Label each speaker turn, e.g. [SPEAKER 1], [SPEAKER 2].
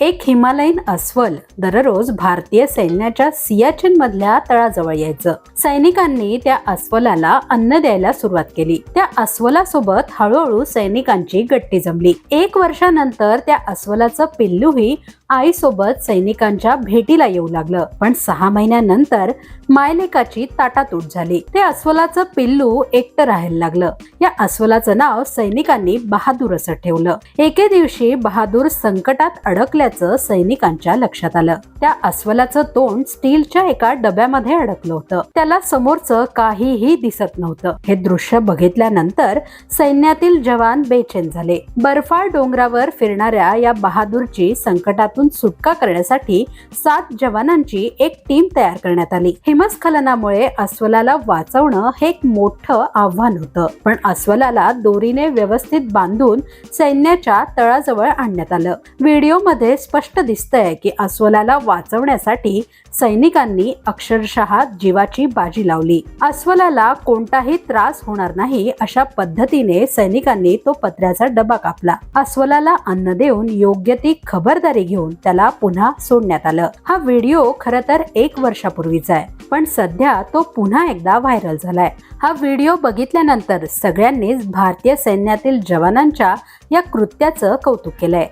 [SPEAKER 1] एक हिमालयीन अस्वल दररोज भारतीय सैन्याच्या सियाचीन मधल्या तळाजवळ यायचं. सैनिकांनी त्या अस्वलाला अन्न द्यायला सुरुवात केली. त्या अस्वलासोबत हळूहळू सैनिकांची गट्टी जमली. 1 वर्षानंतर त्या अस्वलाचं पिल्लूही आईसोबत सैनिकांच्या भेटीला येऊ लागलं. पण 6 महिन्यानंतर मायलेकाची ताटातूट झाली. ते अस्वलाचं पिल्लू एकटं राहायला लागलं. या अस्वलाचं नाव सैनिकांनी बहादूर असं ठेवलं. एके दिवशी बहादूर संकटात अडकल्याचं सैनिकांच्या लक्षात आलं. त्या अस्वलाचं तोंड स्टीलच्या एका डब्यामध्ये अडकलं होतं. त्याला समोरचं काहीही दिसत नव्हतं. हे दृश्य बघितल्यानंतर सैन्यातील जवान बेचैन झाले. बर्फाळ डोंगरावर फिरणाऱ्या या बहादूरची संकटातून सुटका करण्यासाठी 7 जवानांची एक टीम तयार करण्यात आली. हिमस्खलनामुळे अस्वलाला वाचवणं हे एक मोठं आव्हान होतं. पण अस्वलाला दोरीने व्यवस्थित बांधून सैन्याच्या तळाजवळ आणण्यात आलं. व्हिडिओमध्ये स्पष्ट दिसतंय की अस्वलाला वाचवण्यासाठी सैनिकांनी अक्षरशः जीवाची बाजी लावली. अस्वलाला कोणताही त्रास होणार नाही अशा पद्धतीने सैनिकांनी तो पत्र्याचा डबा कापला. अस्वलाला अन्न देऊन योग्य ती खबरदारी घेऊन त्याला पुन्हा सोडण्यात आलं. हा व्हिडिओ खरं तर 1 वर्षापूर्वीचा आहे, पण सध्या तो पुन्हा एकदा व्हायरल झालाय. हा व्हिडिओ बघितल्यानंतर सगळ्यांनीच भारतीय सैन्यातील जवानांच्या या कृत्याचं कौतुक केलंय.